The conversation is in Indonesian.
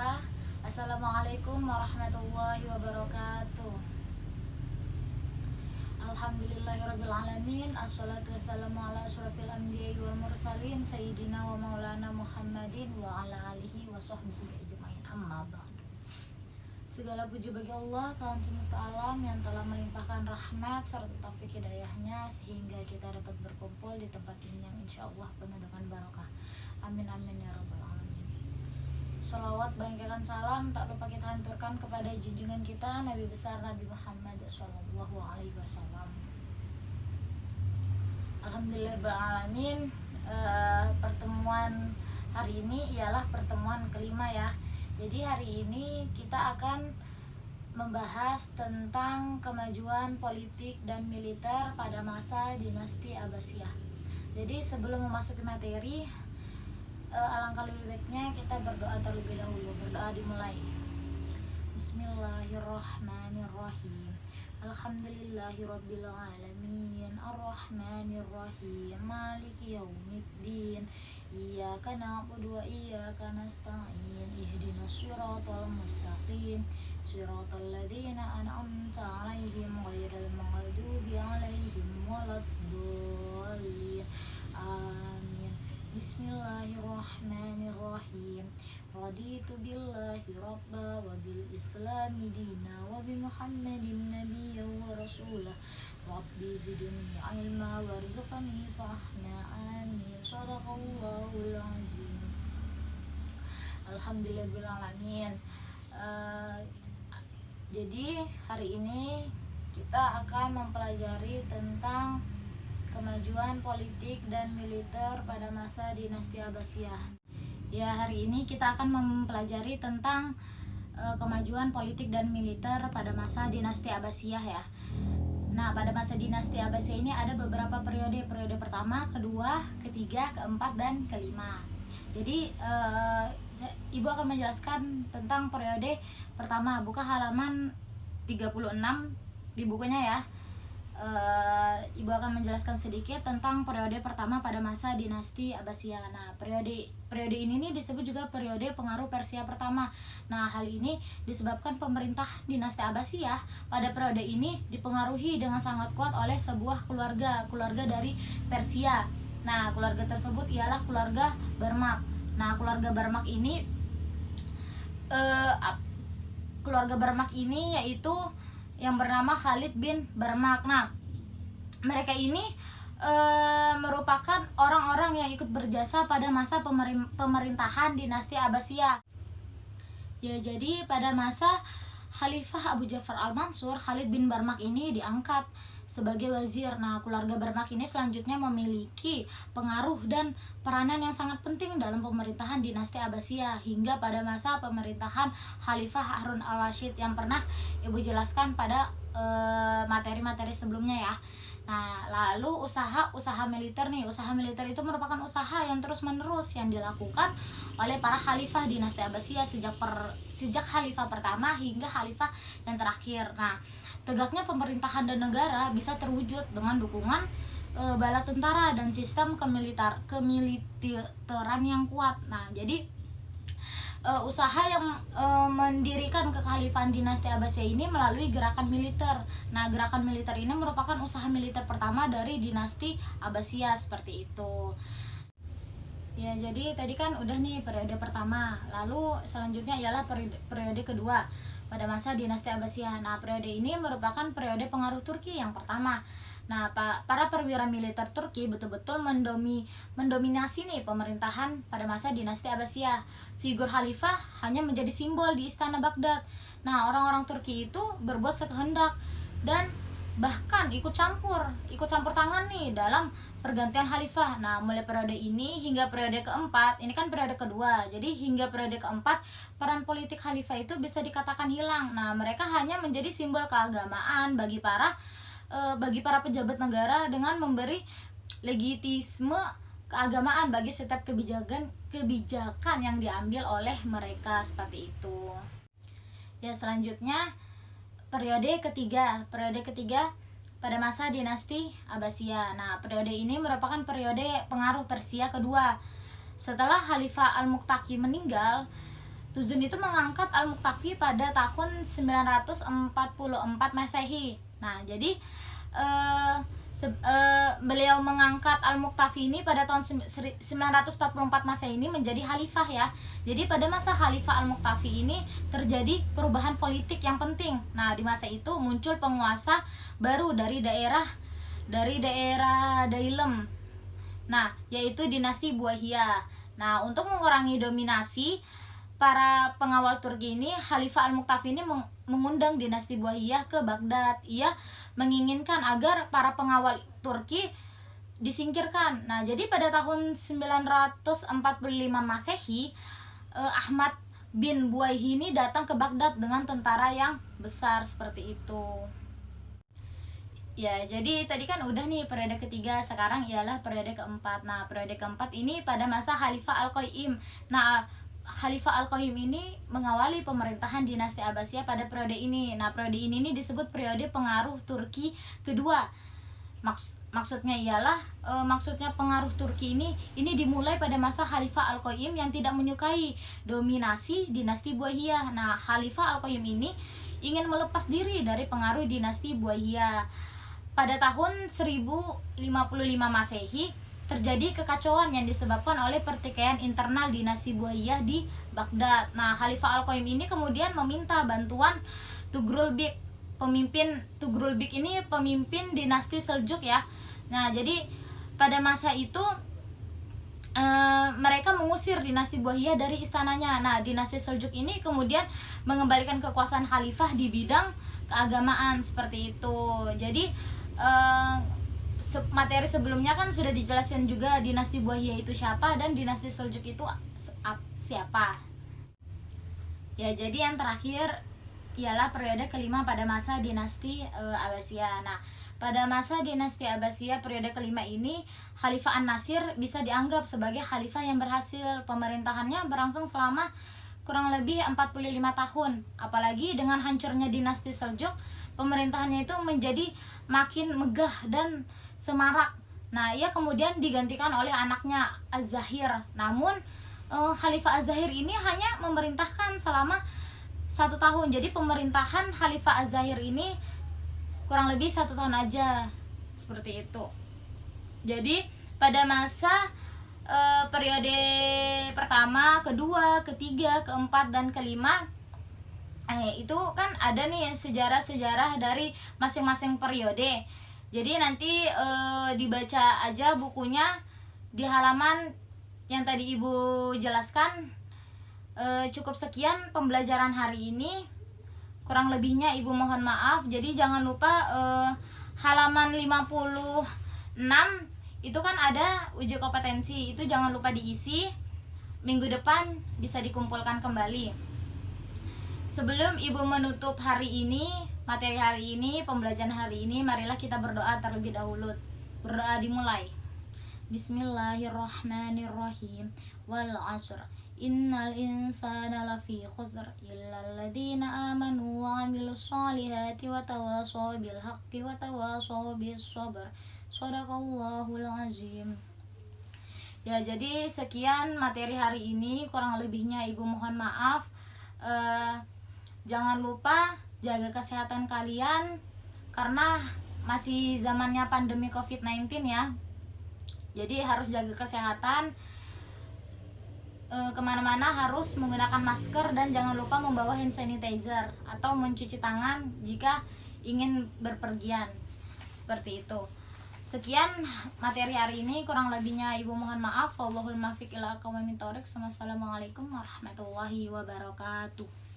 Bismillah. Assalamualaikum warahmatullahi wabarakatuh. Alhamdulillahirrabbilalamin. Assalatu wassalamu ala asyrafil anbiya'i wal mursalin Sayyidina wa maulana Muhammadin wa ala alihi wa sahbihi ajma'in, amma ba'du. Segala puji bagi Allah, Tuhan semesta alam, yang telah melimpahkan rahmat serta taufik hidayahnya sehingga kita dapat berkumpul di tempat ini yang insya Allah penuh dengan barokah. Amin amin ya rabbal alamin. Salawat berangkaikan salam tak lupa kita hanturkan kepada junjungan kita Nabi besar Nabi Muhammad Sallallahu Alaihi Wasallam. Alhamdulillahirrahmanirrahim. Pertemuan hari ini ialah pertemuan kelima ya. Jadi hari ini kita akan membahas tentang kemajuan politik dan militer pada masa dinasti Abbasiyah. Jadi sebelum memasuki materi, alangkah lebih baiknya kita berdoa terlebih dahulu. Berdoa dimulai. Bismillahirrahmanirrahim. Alhamdulillahirabbil alamin. Arrahmanirrahim. Maliki yaumiddin. Iyyaka na'budu wa iyyaka nasta'in. Ihdinas siratal mustaqim. Siratal ladzina an'amta 'alaihim ghairil maghdubi 'alaihim waladdallin. Amin. Bismillahirrahmanirrahim. Raditu billahi rabba wa bil islami dina wa bi Muhammadin nabiyya wa rasulah. Rabbi zidni ilma warzuqni fahma. Amin. Shadaqallahul azim. Alhamdulillahirrahmanirrahim. Jadi hari ini kita akan mempelajari tentang kemajuan politik dan militer pada masa dinasti Abbasiyah. Ya, hari ini kita akan mempelajari tentang kemajuan politik dan militer pada masa dinasti Abbasiyah ya. Nah, pada masa dinasti Abbasiyah ini ada beberapa periode. Periode pertama, kedua, ketiga, keempat, dan kelima. Jadi Ibu akan menjelaskan tentang periode pertama. Buka halaman 36 di bukunya ya. Ibu akan menjelaskan sedikit tentang periode pertama pada masa dinasti Abbasiyah. Nah, periode ini nih disebut juga periode pengaruh Persia pertama. Nah, hal ini disebabkan pemerintah dinasti Abbasiyah pada periode ini dipengaruhi dengan sangat kuat oleh sebuah keluarga dari Persia. Nah, keluarga tersebut ialah keluarga Barmak. Nah, keluarga Barmak ini yaitu yang bernama Khalid bin Barmak. Nah, mereka ini merupakan orang-orang yang ikut berjasa pada masa pemerintahan dinasti Abbasiyah. Ya, jadi pada masa Khalifah Abu Ja'far al-Mansur, Khalid bin Barmak ini diangkat sebagai wazir. Nah, keluarga Barmak ini selanjutnya memiliki pengaruh dan peranan yang sangat penting dalam pemerintahan dinasti Abbasiyah hingga pada masa pemerintahan Khalifah Harun al-Rashid yang pernah Ibu jelaskan pada materi-materi sebelumnya ya. Nah, lalu usaha militer nih. Usaha militer itu merupakan usaha yang terus-menerus yang dilakukan oleh para khalifah dinasti Abbasiyah sejak khalifah pertama hingga khalifah yang terakhir. Nah, tegaknya pemerintahan dan negara bisa terwujud dengan dukungan bala tentara dan sistem kemiliteran yang kuat. Nah, jadi usaha yang mendirikan kekhalifahan dinasti Abbasiyah ini melalui gerakan militer. Nah, gerakan militer ini merupakan usaha militer pertama dari dinasti Abbasiyah, seperti itu. Ya, jadi tadi kan udah nih periode pertama. Lalu selanjutnya ialah periode kedua pada masa dinasti Abbasiyah. Nah, periode ini merupakan periode pengaruh Turki yang pertama. Nah, para perwira militer Turki betul-betul mendominasi nih pemerintahan pada masa dinasti Abbasiyah. Figur khalifah hanya menjadi simbol di istana Baghdad. Nah, orang-orang Turki itu berbuat sekehendak dan bahkan ikut campur tangan nih dalam pergantian khalifah. Nah, mulai periode ini hingga periode keempat, ini kan periode kedua. Jadi hingga periode keempat, peran politik khalifah itu bisa dikatakan hilang. Nah, mereka hanya menjadi simbol keagamaan bagi para pejabat negara dengan memberi legitimasi keagamaan bagi setiap kebijakan yang diambil oleh mereka, seperti itu. Ya, selanjutnya periode ketiga pada masa dinasti Abbasiyah. Nah, periode ini merupakan periode pengaruh Persia kedua. Setelah Khalifah Al-Muqtaqi meninggal, Tuzun itu mengangkat Al-Muqtafi pada tahun 944 Masehi. Nah, jadi beliau mengangkat Al-Muqtafi ini pada tahun 944 Masehi ini menjadi khalifah ya. Jadi pada masa khalifah Al-Muqtafi ini terjadi perubahan politik yang penting. Nah, di masa itu muncul penguasa baru dari daerah Dailem. Nah, yaitu dinasti Buahiyah. Nah, untuk mengurangi dominasi para pengawal Turki ini, Khalifah Al-Muqtafi ini mengundang dinasti Buahiyah ke Baghdad. Ia menginginkan agar para pengawal Turki disingkirkan. Nah, jadi pada tahun 945 Masehi, Ahmad bin Buaihi ini datang ke Baghdad dengan tentara yang besar seperti itu. Ya, jadi tadi kan udah nih periode ketiga, sekarang ialah periode keempat. Nah, periode keempat ini pada masa Khalifah Al-Qayyim. Nah, Khalifah Al-Qayyim ini mengawali pemerintahan dinasti Abbasiyah pada periode ini. Nah, periode ini disebut periode pengaruh Turki kedua. Maksudnya ialah maksudnya pengaruh Turki ini dimulai pada masa Khalifah Al-Qayyim yang tidak menyukai dominasi dinasti Buahiyah. Nah, Khalifah Al-Qayyim ini ingin melepas diri dari pengaruh dinasti Buahiyah. Pada tahun 1055 Masehi terjadi kekacauan yang disebabkan oleh pertikaian internal dinasti Buahiyah di Baghdad. Nah, Khalifah Al-Qayyim ini kemudian meminta bantuan Tugrulbik. Tugrulbik ini pemimpin dinasti Seljuk ya. Nah, jadi pada masa itu mereka mengusir dinasti Buahiyah dari istananya. Nah, dinasti Seljuk ini kemudian mengembalikan kekuasaan khalifah di bidang keagamaan seperti itu. Jadi materi sebelumnya kan sudah dijelaskan juga dinasti Buahiyah itu siapa dan dinasti Seljuk itu siapa. Ya, jadi yang terakhir ialah periode kelima pada masa dinasti Abbasiyah. Nah, pada masa dinasti Abbasiyah periode kelima ini, Khalifah An-Nasir bisa dianggap sebagai khalifah yang berhasil. Pemerintahannya berlangsung selama kurang lebih 45 tahun. Apalagi dengan hancurnya dinasti Seljuk, pemerintahannya itu menjadi makin megah dan semarak. Nah, ia kemudian digantikan oleh anaknya Az-Zahir. Namun Khalifah Az-Zahir ini hanya memerintahkan selama 1 tahun. Jadi pemerintahan Khalifah Az-Zahir ini kurang lebih 1 tahun aja, seperti itu. Jadi pada masa periode pertama, kedua, ketiga, keempat, dan kelima itu kan ada nih sejarah-sejarah dari masing-masing periode. Jadi nanti dibaca aja bukunya di halaman yang tadi Ibu jelaskan. Cukup sekian pembelajaran hari ini. Kurang lebihnya Ibu mohon maaf. Jadi jangan lupa halaman 56 itu kan ada uji kompetensi. Itu jangan lupa diisi. Minggu depan bisa dikumpulkan kembali. Sebelum Ibu menutup hari ini, materi hari ini, pembelajaran hari ini, marilah kita berdoa terlebih dahulu. Berdoa dimulai. Bismillahirrahmanirrahim. Wal 'asr. Innal insana lafi khusr illal ladzina amanu wa 'amilus solihati wa tawashaw bil haqqi wa tawashaw bis sabr. Shadaqallahul azim. Ya, jadi sekian materi hari ini, kurang lebihnya Ibu mohon maaf. Jangan lupa jaga kesehatan kalian karena masih zamannya pandemi COVID-19 ya. Jadi harus jaga kesehatan. Kemana-mana harus menggunakan masker dan jangan lupa membawa hand sanitizer atau mencuci tangan jika ingin berpergian. Seperti itu. Sekian materi hari ini, kurang lebihnya Ibu mohon maaf. Wallahul muwaffiq ila aqwamit thoriq. Wassalamualaikum warahmatullahi wabarakatuh.